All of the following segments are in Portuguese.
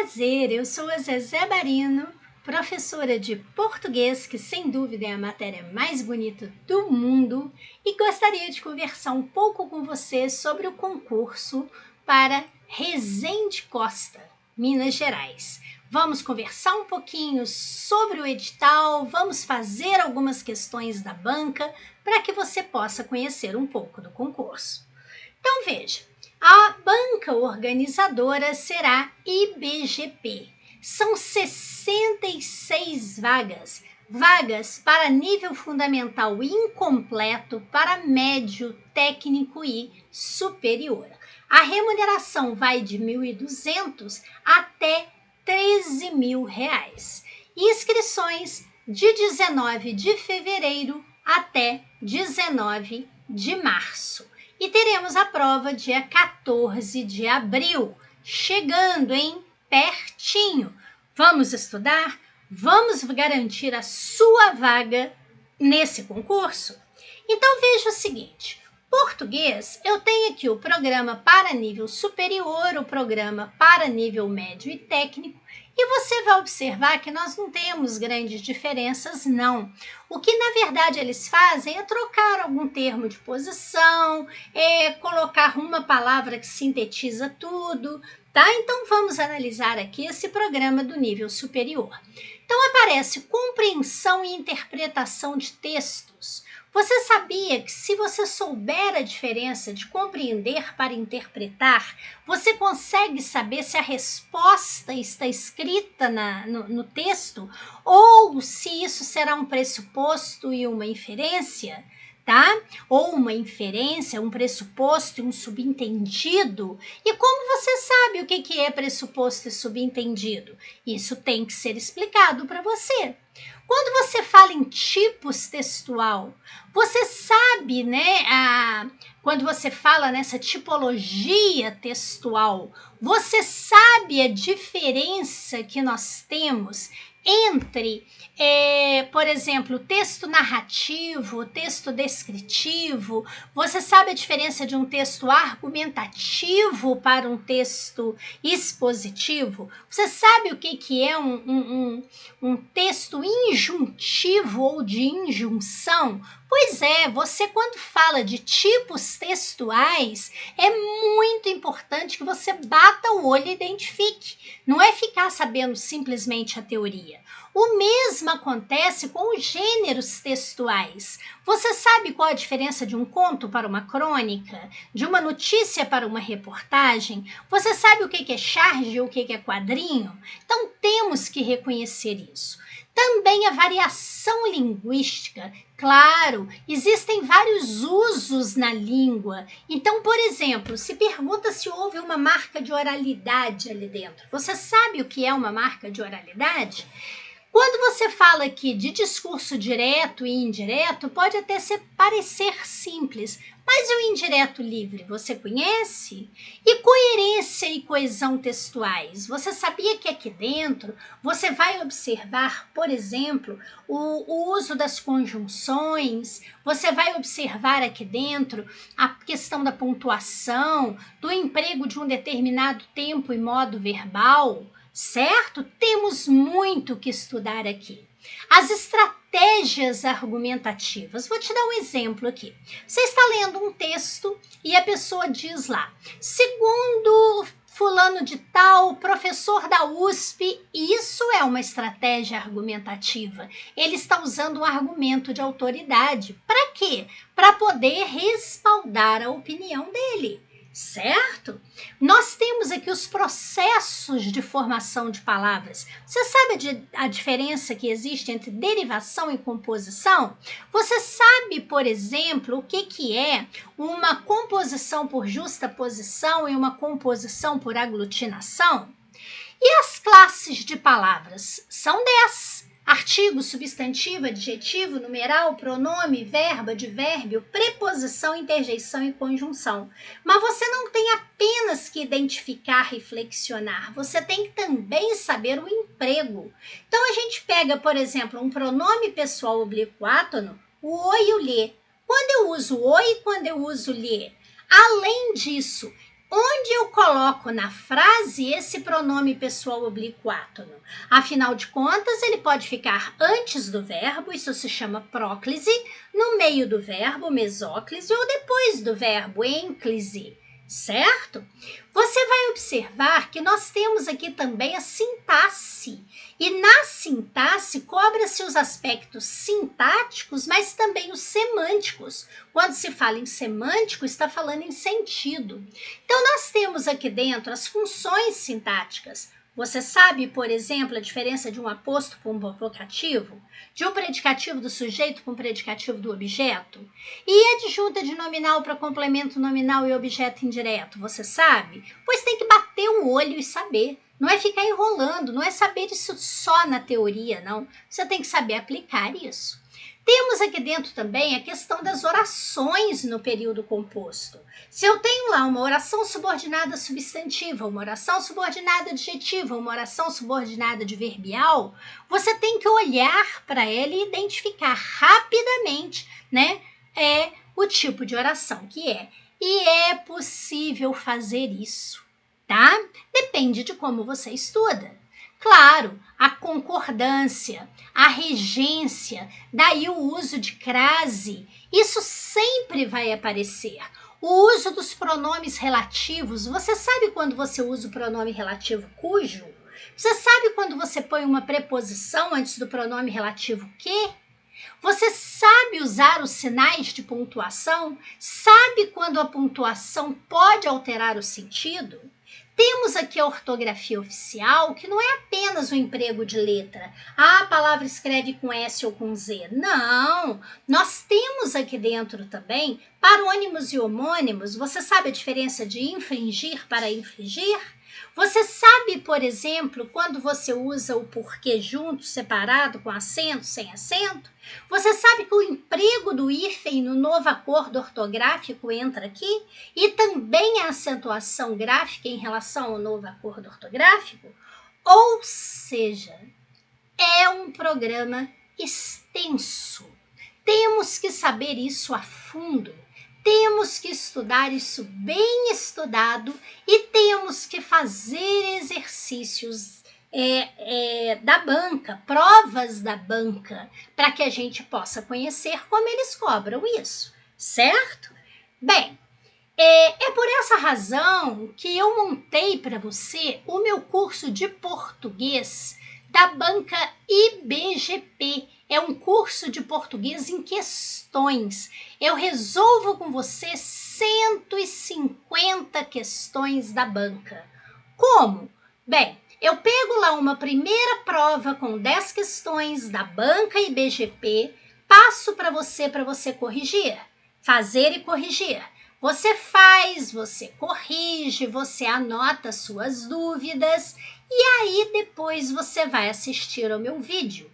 prazer, eu sou a Zezé Barino, professora de português, que sem dúvida é a matéria mais bonita do mundo, e gostaria de conversar um pouco com você sobre o concurso para Resende Costa, Minas Gerais. Vamos conversar um pouquinho sobre o edital, vamos fazer algumas questões da banca para que você possa conhecer um pouco do concurso. Então veja, a banca organizadora será IBGP. São 66 vagas para nível fundamental incompleto, para médio, técnico e superior. A remuneração vai de R$ 1.200 até R$ 13.000. Inscrições de 19 de fevereiro até 19 de março. E teremos a prova dia 14 de abril, chegando, hein? Pertinho. Vamos estudar? Vamos garantir a sua vaga nesse concurso? Então veja o seguinte, português, eu tenho aqui o programa para nível superior, o programa para nível médio e técnico, e você vai observar que nós não temos grandes diferenças, não. O que, na verdade, eles fazem é trocar algum termo de posição, colocar uma palavra que sintetiza tudo, tá? Então, vamos analisar aqui esse programa do nível superior. Então, aparece compreensão e interpretação de textos. Você sabia que se você souber a diferença de compreender para interpretar, você consegue saber se a resposta está escrita no texto ou se isso será um pressuposto e uma inferência? Tá? Ou uma inferência, um pressuposto e um subentendido. E como você sabe o que é pressuposto e subentendido? Isso tem que ser explicado para você. Quando você fala em tipos textual, você sabe, né? Quando você fala nessa tipologia textual, você sabe a diferença que nós temos entre, por exemplo, texto narrativo, texto descritivo. Você sabe a diferença de um texto argumentativo para um texto expositivo? Você sabe o que é um texto injuntivo ou de injunção? Pois é, você quando fala de tipos textuais, é muito importante que você bata o olho e identifique. Não é ficar sabendo simplesmente a teoria. O mesmo acontece com os gêneros textuais. Você sabe qual a diferença de um conto para uma crônica? De uma notícia para uma reportagem? Você sabe o que é charge e o que é quadrinho? Então temos que reconhecer isso. Também a variação linguística. Claro, existem vários usos na língua. Então, por exemplo, se pergunta se houve uma marca de oralidade ali dentro. Você sabe o que é uma marca de oralidade? Quando você fala aqui de discurso direto e indireto, pode até parecer simples, mas o indireto livre, você conhece? E coerência e coesão textuais? Você sabia que aqui dentro você vai observar, por exemplo, o uso das conjunções, você vai observar aqui dentro a questão da pontuação, do emprego de um determinado tempo e modo verbal, certo? Temos muito que estudar aqui. As estratégias argumentativas. Vou te dar um exemplo aqui. Você está lendo um texto e a pessoa diz lá, segundo fulano de tal, professor da USP, isso é uma estratégia argumentativa. Ele está usando um argumento de autoridade. Para quê? Para poder respaldar a opinião dele. Certo? Nós temos aqui os processos de formação de palavras. Você sabe a diferença que existe entre derivação e composição? Você sabe, por exemplo, o que é uma composição por justaposição e uma composição por aglutinação? E as classes de palavras? São 10. Artigo, substantivo, adjetivo, numeral, pronome, verbo, advérbio, preposição, interjeição e conjunção. Mas você não tem apenas que identificar e flexionar, você tem que também saber o emprego. Então a gente pega, por exemplo, um pronome pessoal oblíquo átono, o o e o lhe. Quando eu uso o e quando eu uso lhe? Além disso, onde eu coloco na frase esse pronome pessoal oblíquo átono? Afinal de contas, ele pode ficar antes do verbo, isso se chama próclise, no meio do verbo, mesóclise, ou depois do verbo, ênclise, certo? Você vai observar que nós temos aqui também a sintaxe. E na sintaxe cobra-se os aspectos sintáticos, mas também os semânticos. Quando se fala em semântico, está falando em sentido. Então, nós temos aqui dentro as funções sintáticas. Você sabe, por exemplo, a diferença de um aposto para um vocativo? De um predicativo do sujeito para um predicativo do objeto? E adjunta de nominal para complemento nominal e objeto indireto? Você sabe? Pois tem que bater o olho e saber. Não é ficar enrolando, não é saber isso só na teoria, não. Você tem que saber aplicar isso. Temos aqui dentro também a questão das orações no período composto. Se eu tenho lá uma oração subordinada substantiva, uma oração subordinada adjetiva, uma oração subordinada adverbial, você tem que olhar para ela e identificar rapidamente, né, o tipo de oração que é. E é possível fazer isso, tá? Depende de como você estuda. Claro, a concordância, a regência, daí o uso de crase, isso sempre vai aparecer. O uso dos pronomes relativos, você sabe quando você usa o pronome relativo cujo? Você sabe quando você põe uma preposição antes do pronome relativo que? Você sabe usar os sinais de pontuação? Sabe quando a pontuação pode alterar o sentido? Temos aqui a ortografia oficial, que não é apenas o emprego de letra. A palavra escreve com S ou com Z. Não! Nós temos aqui dentro também parônimos e homônimos. Você sabe a diferença de infringir para infligir? Você sabe, por exemplo, quando você usa o porquê junto, separado, com acento, sem acento? Você sabe que o emprego do hífen no novo acordo ortográfico entra aqui? E também a acentuação gráfica em relação ao novo acordo ortográfico? Ou seja, é um programa extenso. Temos que saber isso a fundo. Temos que estudar isso bem estudado e temos que fazer exercícios da banca, provas da banca, para que a gente possa conhecer como eles cobram isso, certo? Bem, é por essa razão que eu montei para você o meu curso de português da banca IBGP. É um curso de português em questões. Eu resolvo com você 150 questões da banca. Como? Bem, eu pego lá uma primeira prova com 10 questões da banca IBGP, passo para você corrigir, fazer e corrigir. Você faz, você corrige, você anota suas dúvidas e aí depois você vai assistir ao meu vídeo.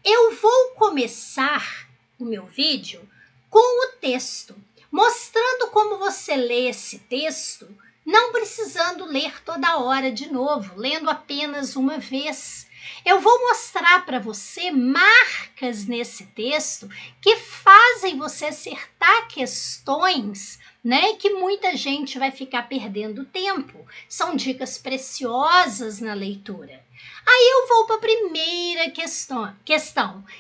Eu vou começar o meu vídeo com o texto, mostrando como você lê esse texto, não precisando ler toda hora de novo, lendo apenas uma vez. Eu vou mostrar para você marcas nesse texto que fazem você acertar questões, né, que muita gente vai ficar perdendo tempo. São dicas preciosas na leitura. Aí eu vou para a primeira questão.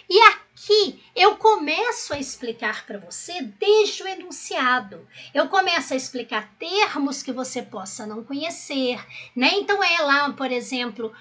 E aqui eu começo a explicar para você desde o enunciado. Eu começo a explicar termos que você possa não conhecer, né? Então lá, por exemplo,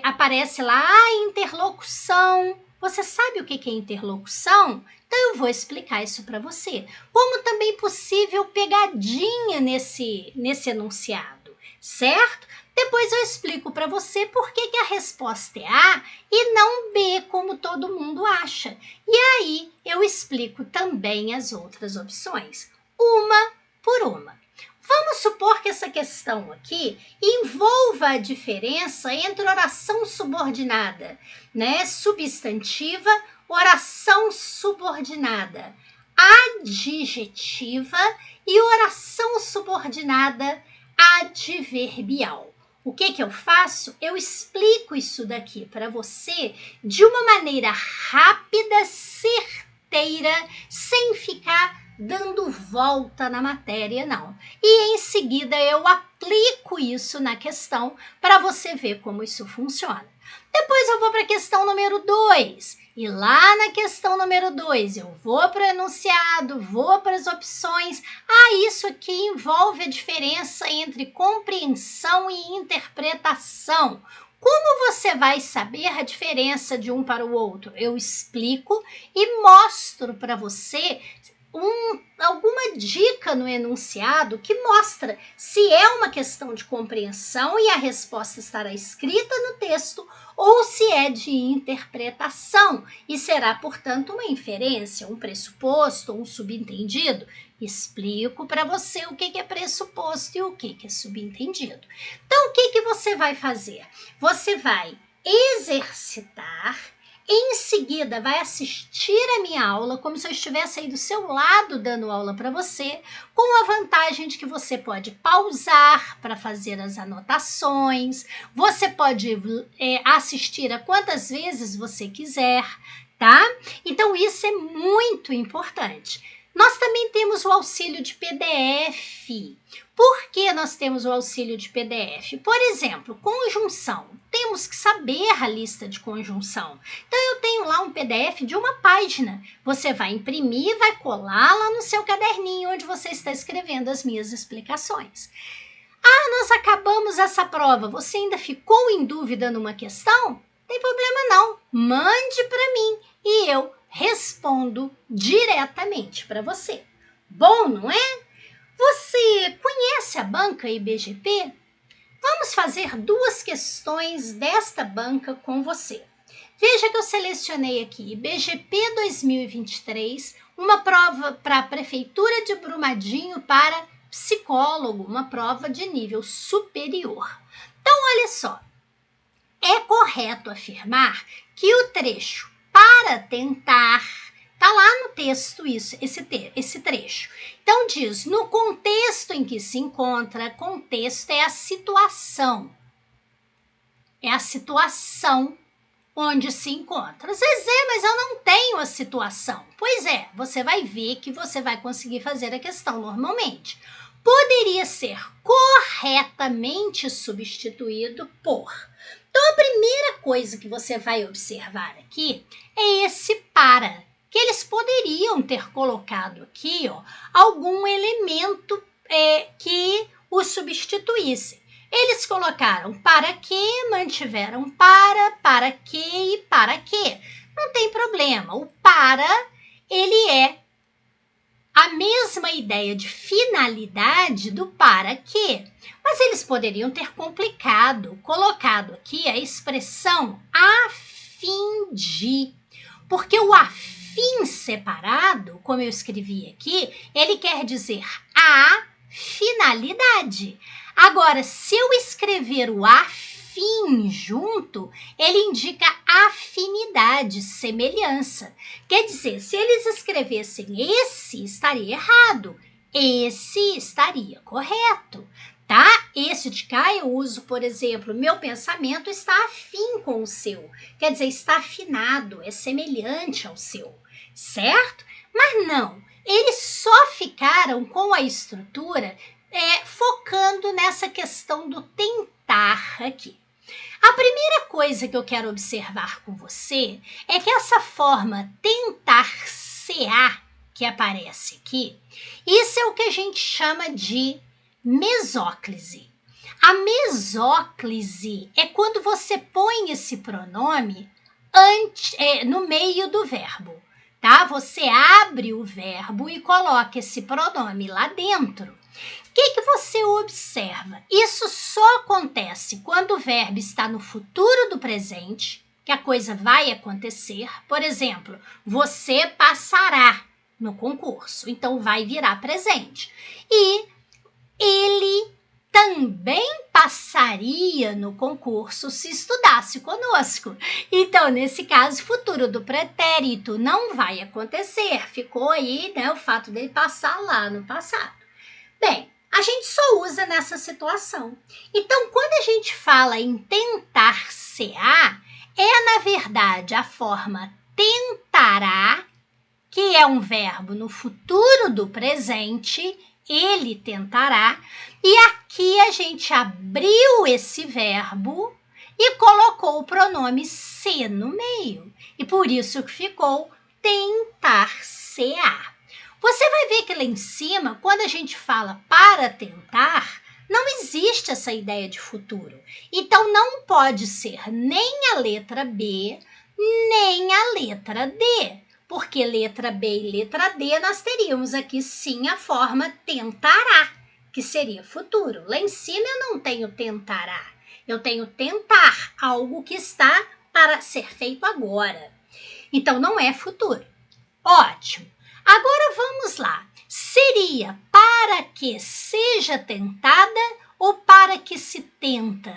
aparece lá a interlocução. Você sabe o que é interlocução? Então eu vou explicar isso para você. Como também possível pegadinha nesse enunciado, certo? Depois eu explico para você por que a resposta é A e não B, como todo mundo acha. E aí eu explico também as outras opções, uma por uma. Vamos supor que essa questão aqui envolva a diferença entre oração subordinada, né, substantiva, oração subordinada adjetiva e oração subordinada adverbial. O que eu faço? Eu explico isso daqui para você de uma maneira rápida, certeira, sem ficar dando volta na matéria, não. E em seguida eu aplico isso na questão para você ver como isso funciona. Depois eu vou para a questão número 2. E lá na questão número 2 eu vou para o enunciado, vou para as opções. Isso aqui envolve a diferença entre compreensão e interpretação. Como você vai saber a diferença de um para o outro? Eu explico e mostro para você alguma dica no enunciado que mostra se é uma questão de compreensão e a resposta estará escrita no texto ou se é de interpretação e será, portanto, uma inferência, um pressuposto, um subentendido. Explico para você o que é pressuposto e o que é subentendido. Então, o que você vai fazer? Você vai exercitar. Em seguida, vai assistir a minha aula como se eu estivesse aí do seu lado dando aula para você, com a vantagem de que você pode pausar para fazer as anotações, você pode assistir a quantas vezes você quiser, tá? Então, isso é muito importante. Nós também temos o auxílio de PDF. Por que nós temos o auxílio de PDF? Por exemplo, conjunção. Temos que saber a lista de conjunção. Então, eu tenho lá um PDF de uma página. Você vai imprimir, vai colar lá no seu caderninho onde você está escrevendo as minhas explicações. Nós acabamos essa prova. Você ainda ficou em dúvida numa questão? Não tem problema não. Mande para mim e eu respondo diretamente para você. Bom, não é? Você conhece a banca IBGP? Vamos fazer 2 questões desta banca com você. Veja que eu selecionei aqui IBGP 2023, uma prova para a Prefeitura de Brumadinho para psicólogo, uma prova de nível superior. Então, olha só, é correto afirmar que o trecho para tentar, está lá no texto esse trecho. Então diz, no contexto em que se encontra, contexto é a situação. É a situação onde se encontra. Zezé, mas eu não tenho a situação. Pois é, você vai ver que você vai conseguir fazer a questão normalmente. Poderia ser corretamente substituído por. Então, a primeira coisa que você vai observar aqui é esse para, que eles poderiam ter colocado aqui algum elemento que o substituísse. Eles colocaram para que, mantiveram para que e para que. Não tem problema, o para, ele é a mesma ideia de finalidade do para que, mas eles poderiam ter colocado aqui a expressão a fim de, porque o a fim separado, como eu escrevi aqui, ele quer dizer a finalidade. Agora, se eu escrever o afim junto, ele indica afinidade, semelhança. Quer dizer, se eles escrevessem esse, estaria errado. Esse estaria correto, tá? Esse de cá eu uso, por exemplo, meu pensamento está afim com o seu. Quer dizer, está afinado, é semelhante ao seu, certo? Mas não, eles só ficaram com a estrutura focando nessa questão do tentar aqui. A primeira coisa que eu quero observar com você é que essa forma tentar-se-á que aparece aqui, isso é o que a gente chama de mesóclise. A mesóclise é quando você põe esse pronome no meio do verbo, tá? Você abre o verbo e coloca esse pronome lá dentro. O que você observa? Isso só acontece quando o verbo está no futuro do presente, que a coisa vai acontecer. Por exemplo, você passará no concurso, então vai virar presente. E ele também passaria no concurso se estudasse conosco. Então, nesse caso, futuro do pretérito não vai acontecer. Ficou aí, né, o fato dele passar lá no passado. Bem, a gente só usa nessa situação. Então, quando a gente fala em tentar-se-á, é, na verdade, a forma tentará que é um verbo no futuro do presente, ele tentará, e aqui a gente abriu esse verbo e colocou o pronome se no meio. E por isso que ficou tentar-se-á. Você vai ver que lá em cima, quando a gente fala para tentar, não existe essa ideia de futuro. Então, não pode ser nem a letra B, nem a letra D. Porque letra B e letra D, nós teríamos aqui sim a forma tentará, que seria futuro. Lá em cima eu não tenho tentará. Eu tenho tentar, algo que está para ser feito agora. Então, não é futuro. Ótimo. Agora vamos lá. Seria para que seja tentada ou para que se tenta?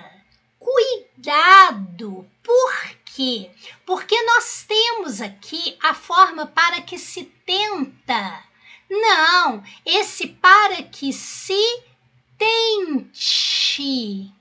Cuidado! Por quê? Porque nós temos aqui a forma para que se tenta. Não, esse para que se tente.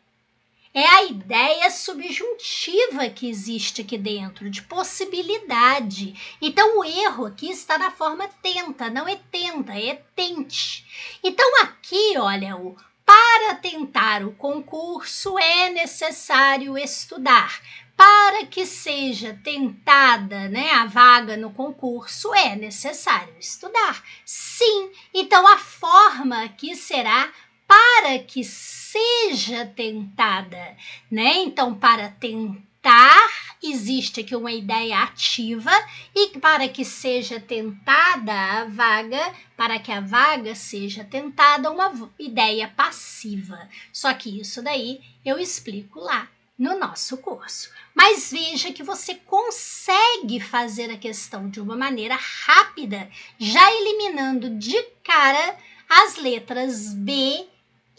É a ideia subjuntiva que existe aqui dentro, de possibilidade. Então, o erro aqui está na forma tenta, não é tenta, é tente. Então, aqui, olha, para tentar o concurso é necessário estudar. Para que seja tentada, né, a vaga no concurso é necessário estudar. Sim, então a forma aqui será para que seja tentada, né? Então, para tentar, existe aqui uma ideia ativa e para que seja tentada a vaga, para que a vaga seja tentada, uma ideia passiva. Só que isso daí eu explico lá no nosso curso. Mas veja que você consegue fazer a questão de uma maneira rápida, já eliminando de cara as letras B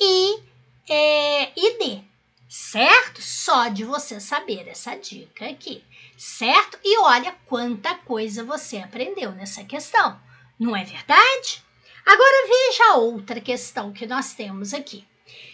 e D, certo? Só de você saber essa dica aqui, certo? E olha quanta coisa você aprendeu nessa questão, não é verdade? Agora veja a outra questão que nós temos aqui.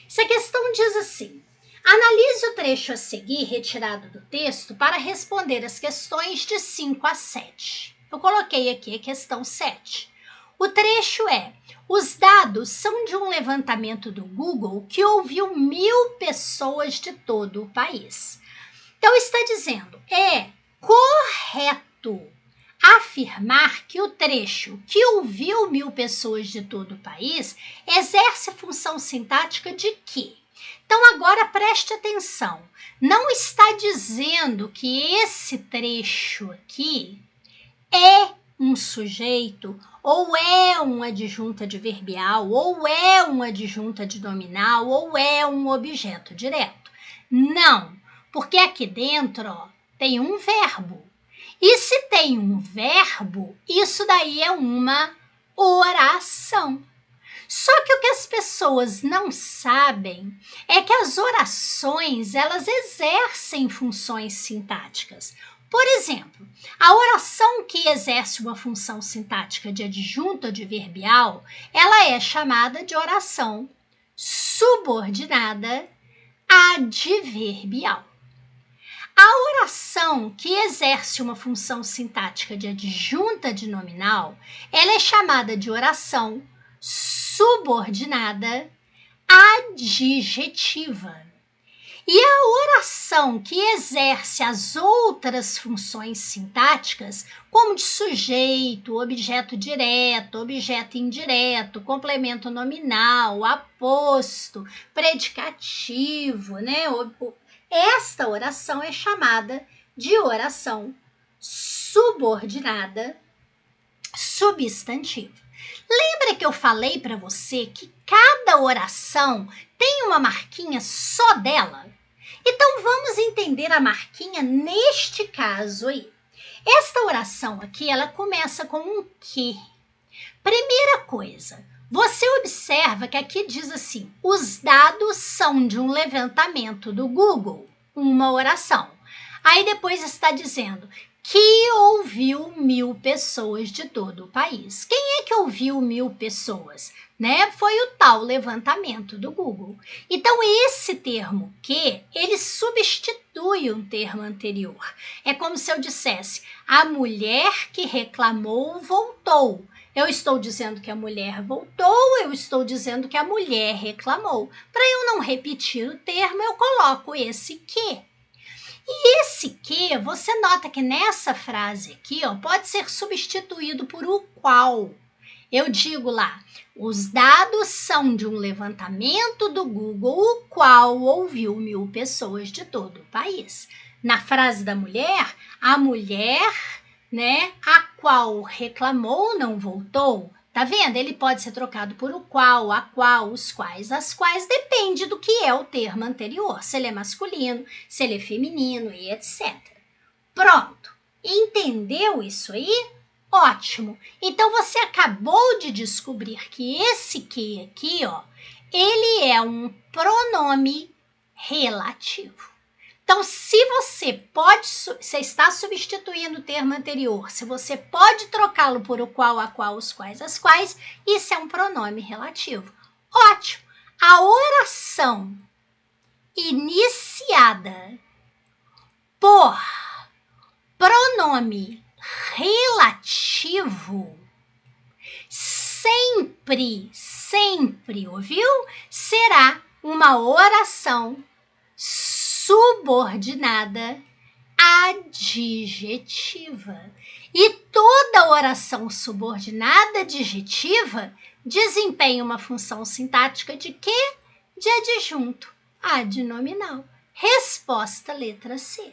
Essa questão diz assim: analise o trecho a seguir retirado do texto para responder as questões de 5 a 7. Eu coloquei aqui a questão 7. O trecho é: os dados são de um levantamento do Google que ouviu 1.000 pessoas de todo o país. Então, está dizendo, é correto afirmar que o trecho que ouviu 1.000 pessoas de todo o país exerce a função sintática de quê? Então, agora preste atenção. Não está dizendo que esse trecho aqui é um sujeito, ou é uma adjunta adverbial, ou é uma adjunta adnominal, ou é um objeto direto. Não, porque aqui dentro, ó, tem um verbo. E se tem um verbo, isso daí é uma oração. Só que o que as pessoas não sabem é que as orações, elas exercem funções sintáticas. Por exemplo, a oração que exerce uma função sintática de adjunto adverbial, ela é chamada de oração subordinada adverbial. A oração que exerce uma função sintática de adjunta adnominal, ela é chamada de oração subordinada adjetiva. E a oração que exerce as outras funções sintáticas, como de sujeito, objeto direto, objeto indireto, complemento nominal, aposto, predicativo, né? Esta oração é chamada de oração subordinada substantiva. Lembra que eu falei para você que cada oração tem uma marquinha só dela? Então, vamos entender a marquinha neste caso aí. Esta oração aqui, ela começa com um que. Primeira coisa, você observa que aqui diz assim, os dados são de um levantamento do Google, uma oração. Aí depois está dizendo que ouviu 1.000 pessoas de todo o país. Quem é que ouviu 1.000 pessoas? Né? Foi o tal levantamento do Google. Então, esse termo que, ele substitui um termo anterior. É como se eu dissesse, a mulher que reclamou voltou. Eu estou dizendo que a mulher voltou, eu estou dizendo que a mulher reclamou. Para eu não repetir o termo, eu coloco esse que. E esse que, você nota que nessa frase aqui, ó, pode ser substituído por o qual. Eu digo lá, os dados são de um levantamento do Google, o qual ouviu 1.000 pessoas de todo o país. Na frase da mulher, a mulher, né, a qual reclamou não voltou. Tá vendo? Ele pode ser trocado por o qual, a qual, os quais, as quais, depende do que é o termo anterior, se ele é masculino, se ele é feminino e etc. Pronto. Entendeu isso aí? Ótimo. Então você acabou de descobrir que esse que aqui, ó, ele é um pronome relativo. Então, se você está substituindo o termo anterior, se você pode trocá-lo por o qual, a qual, os quais, as quais, isso é um pronome relativo. Ótimo. A oração iniciada por pronome relativo sempre, ouviu? Será uma oração subordinada adjetiva. E toda oração subordinada adjetiva desempenha uma função sintática de quê? De adjunto adnominal. Resposta letra C.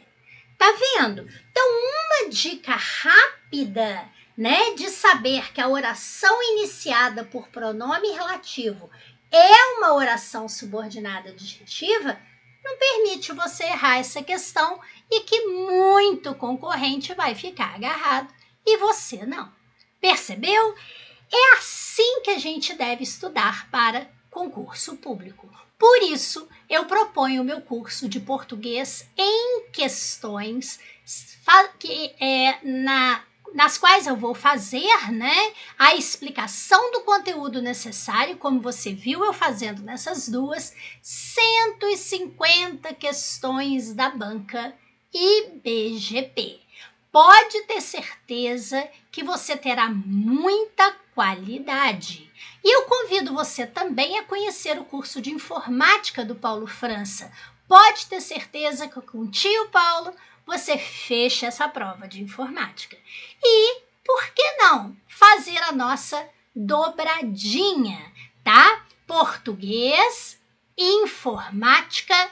Tá vendo? Então, uma dica rápida, né, de saber que a oração iniciada por pronome relativo é uma oração subordinada adjetiva, não permite você errar essa questão e que muito concorrente vai ficar agarrado e você não. Percebeu? É assim que a gente deve estudar para concurso público. Por isso, eu proponho o meu curso de português em questões nas quais eu vou fazer, né, a explicação do conteúdo necessário, como você viu eu fazendo nessas 150 questões da banca IBGP. Pode ter certeza que você terá muita qualidade. E eu convido você também a conhecer o curso de informática do Paulo França. Pode ter certeza que com o tio Paulo você fecha essa prova de informática. E, por que não, fazer a nossa dobradinha, tá? Português, informática,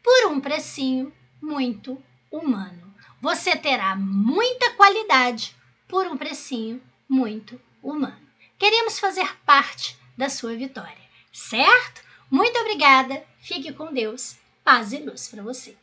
por um precinho muito humano. Você terá muita qualidade por um precinho muito humano. Queremos fazer parte da sua vitória, certo? Muito obrigada, fique com Deus, paz e luz para você.